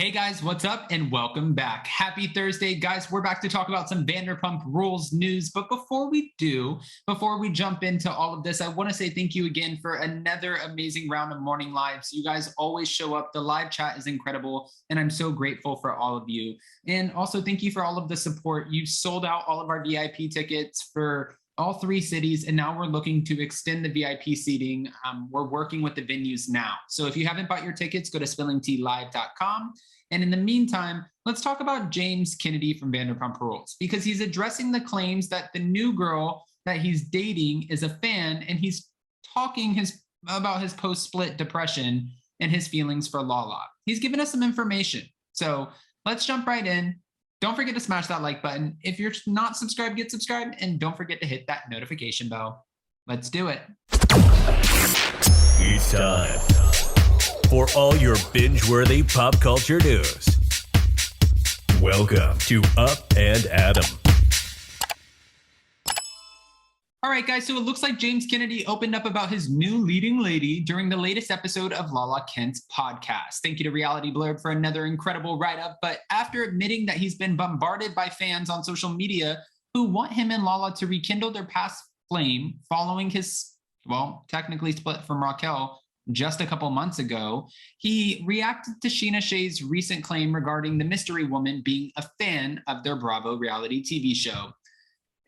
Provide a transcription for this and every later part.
Hey guys, what's up and welcome back. Happy Thursday, guys. We're back to talk about some Vanderpump Rules news. But before we jump into all of this, I want to say thank you again for another amazing round of morning lives. You guys always show up. The live chat is incredible, and I'm so grateful for all of you. And also thank you for all of the support. You sold out all of our VIP tickets for all three cities, and now we're looking to extend the VIP seating. We're working with the venues now. So if you haven't bought your tickets, go to spillingtealive.com. And in the meantime, let's talk about James Kennedy from Vanderpump Rules, because he's addressing the claims that the new girl that he's dating is a fan, and he's talking about his post-split depression and his feelings for LaLa. He's given us some information. So let's jump right in. Don't forget to smash that like button. If you're not subscribed, get subscribed, and don't forget to hit that notification bell. Let's do it. It's time for all your binge-worthy pop culture news. Welcome to Up and Adam. All right, guys, so it looks like James Kennedy opened up about his new leading lady during the latest episode of LaLa Kent's podcast. Thank you to Reality Blurb for another incredible write-up. But after admitting that he's been bombarded by fans on social media who want him and LaLa to rekindle their past flame following his, technically split from Raquel just a couple months ago, he reacted to Sheena Shea's recent claim regarding the mystery woman being a fan of their Bravo reality TV show.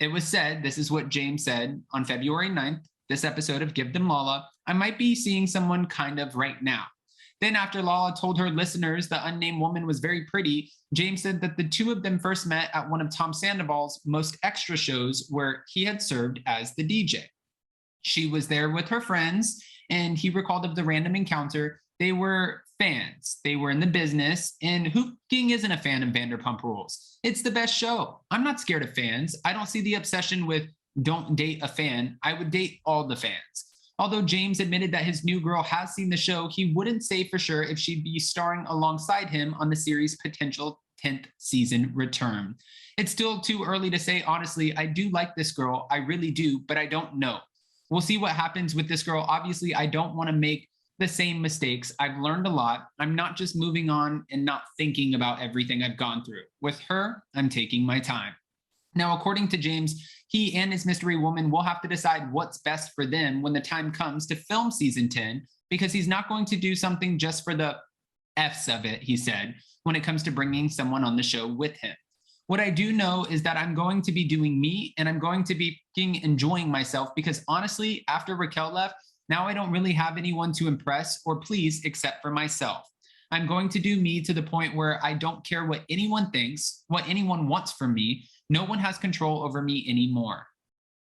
It was said, this is what James said on February 9th, this episode of Give Them LaLa, I might be seeing someone kind of right now. Then after LaLa told her listeners the unnamed woman was very pretty, James said that the two of them first met at one of Tom Sandoval's Most Extra shows where he had served as the DJ. She was there with her friends, and he recalled of the random encounter. They were fans. They were in the business, and who king isn't a fan of Vanderpump Rules? It's the best show. I'm not scared of fans. I don't see the obsession with don't date a fan. I would date all the fans. Although James admitted that his new girl has seen the show, he wouldn't say for sure if she'd be starring alongside him on the series' potential 10th season return. It's still too early to say, honestly. I do like this girl. I really do, but I don't know. We'll see what happens with this girl. Obviously, I don't want to make the same mistakes. I've learned a lot. I'm not just moving on and not thinking about everything I've gone through. With her, I'm taking my time. Now, according to James, he and his mystery woman will have to decide what's best for them when the time comes to film season 10, because he's not going to do something just for the F's of it, he said, when it comes to bringing someone on the show with him. What I do know is that I'm going to be doing me, and I'm going to be enjoying myself, because honestly, after Raquel left, now I don't really have anyone to impress or please except for myself. I'm going to do me to the point where I don't care what anyone thinks, what anyone wants from me. No one has control over me anymore.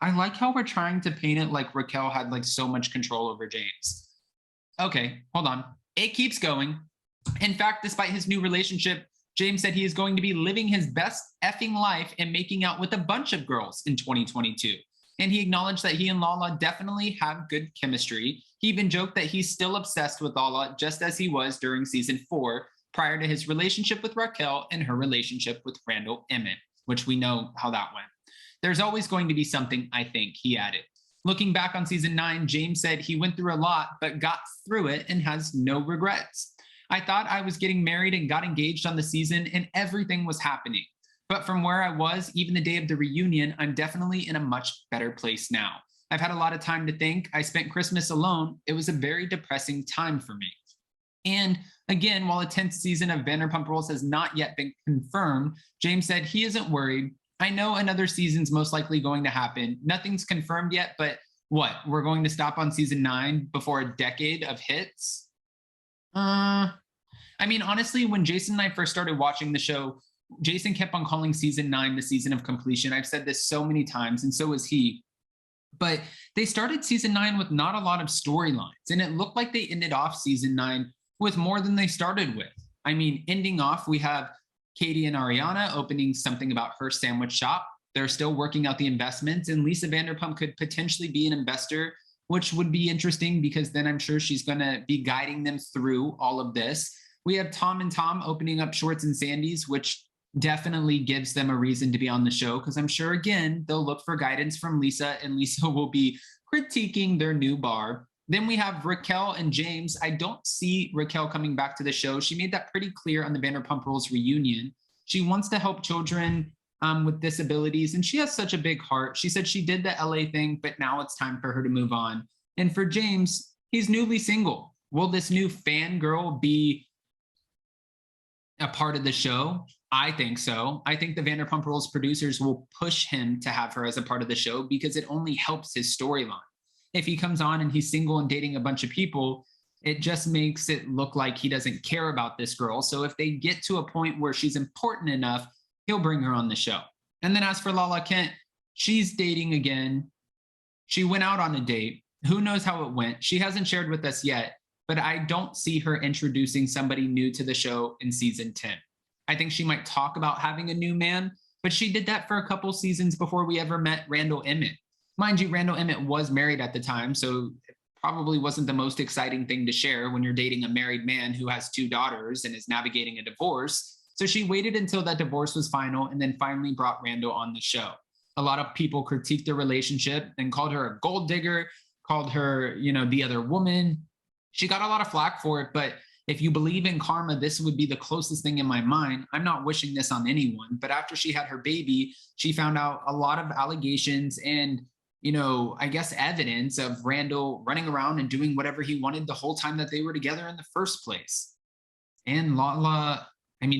I like how we're trying to paint it like Raquel had so much control over James. Okay, hold on. It keeps going. In fact, despite his new relationship, James said he is going to be living his best effing life and making out with a bunch of girls in 2022. And he acknowledged that he and LaLa definitely have good chemistry. He even joked that he's still obsessed with LaLa, just as he was during season 4, prior to his relationship with Raquel and her relationship with Randall Emmett, which we know how that went. There's always going to be something, I think, he added. Looking back on season 9, James said he went through a lot, but got through it and has no regrets. I thought I was getting married and got engaged on the season, and everything was happening. But from where I was, even the day of the reunion, I'm definitely in a much better place now. I've had a lot of time to think. I spent Christmas alone. It was a very depressing time for me. And again, while a 10th season of Vanderpump Rules has not yet been confirmed, James said he isn't worried. I know another season's most likely going to happen. Nothing's confirmed yet, but what? We're going to stop on season 9 before a decade of hits? Honestly, when Jason and I first started watching the show, Jason kept on calling season 9 the season of completion. I've said this so many times, and so is he. But they started season 9 with not a lot of storylines, and it looked like they ended off season 9 with more than they started with. Ending off, we have Katie and Ariana opening something about her sandwich shop. They're still working out the investments, and Lisa Vanderpump could potentially be an investor, which would be interesting because then I'm sure she's going to be guiding them through all of this. We have Tom and Tom opening up Shorts and Sandy's, which definitely gives them a reason to be on the show, because I'm sure, again, they'll look for guidance from Lisa, and Lisa will be critiquing their new bar. Then we have Raquel and James. I don't see Raquel coming back to the show. She made that pretty clear on the Vanderpump Rules reunion. She wants to help children with disabilities, and she has such a big heart. She said she did the LA thing, but now it's time for her to move on. And for James, he's newly single. Will this new fangirl be a part of the show? I think so. I think the Vanderpump Rules producers will push him to have her as a part of the show because it only helps his storyline. If he comes on and he's single and dating a bunch of people, it just makes it look like he doesn't care about this girl. So if they get to a point where she's important enough, he'll bring her on the show. And then as for LaLa Kent, she's dating again. She went out on a date. Who knows how it went? She hasn't shared with us yet, but I don't see her introducing somebody new to the show in season 10. I think she might talk about having a new man, but she did that for a couple seasons before we ever met Randall Emmett. Mind you, Randall Emmett was married at the time, so it probably wasn't the most exciting thing to share when you're dating a married man who has 2 daughters and is navigating a divorce. So she waited until that divorce was final and then finally brought Randall on the show. A lot of people critiqued their relationship and called her a gold digger, called her, the other woman. She got a lot of flack for it, but if you believe in karma, this would be the closest thing in my mind. I'm not wishing this on anyone, but after she had her baby, she found out a lot of allegations and, I guess evidence of Randall running around and doing whatever he wanted the whole time that they were together in the first place. And LaLa,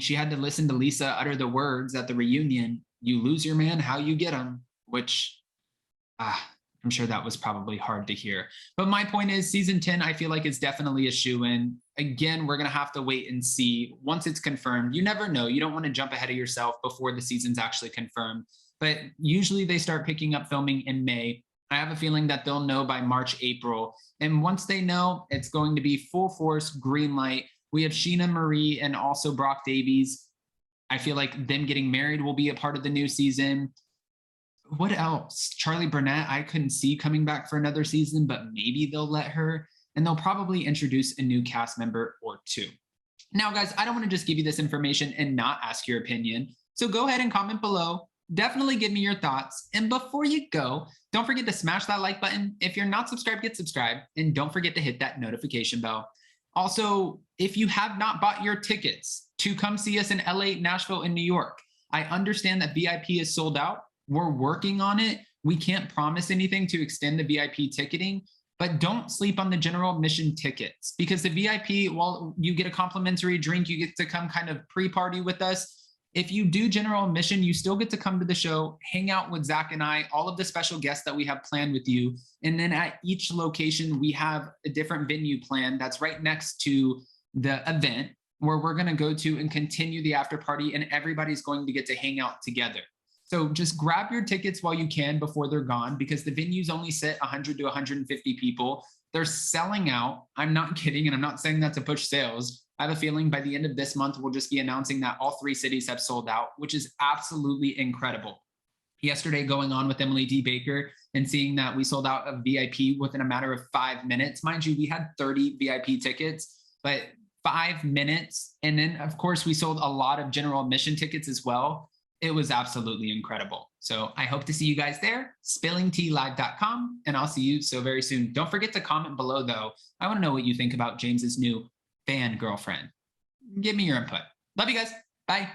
she had to listen to Lisa utter the words at the reunion, "You lose your man, how you get him," which I'm sure that was probably hard to hear. But my point is, season 10, I feel like it's definitely a shoo-in. Again, we're going to have to wait and see once it's confirmed. You never know. You don't want to jump ahead of yourself before the season's actually confirmed. But usually they start picking up filming in May. I have a feeling that they'll know by March, April. And once they know, it's going to be full force Greenlight. We have Sheena Marie and also Brock Davies. I feel like them getting married will be a part of the new season. What else? Charlie Burnett, I couldn't see coming back for another season, but maybe they'll let her. And they'll probably introduce a new cast member or 2. Now, guys, I don't want to just give you this information and not ask your opinion. So go ahead and comment below. Definitely give me your thoughts. And before you go, don't forget to smash that like button. If you're not subscribed, get subscribed. And don't forget to hit that notification bell. Also, if you have not bought your tickets to come see us in LA, Nashville, and New York, I understand that VIP is sold out. We're working on it. We can't promise anything to extend the VIP ticketing, but don't sleep on the general admission tickets because the VIP, while you get a complimentary drink, you get to come kind of pre-party with us. If you do general admission, you still get to come to the show, hang out with Zach and I, all of the special guests that we have planned with you. And then at each location, we have a different venue plan that's right next to the event where we're going to go to and continue the after party, and everybody's going to get to hang out together. So just grab your tickets while you can before they're gone because the venues only sit 100 to 150 people. They're selling out. I'm not kidding, and I'm not saying that to push sales. I have a feeling by the end of this month, we'll just be announcing that all 3 cities have sold out, which is absolutely incredible. Yesterday, going on with Emily D. Baker and seeing that we sold out of VIP within a matter of 5 minutes. Mind you, we had 30 VIP tickets, but 5 minutes. And then, of course, we sold a lot of general admission tickets as well. It was absolutely incredible. So I hope to see you guys there, spillingtealive.com, and I'll see you so very soon. Don't forget to comment below, though. I want to know what you think about James's new fan girlfriend. Give me your input. Love you guys. Bye.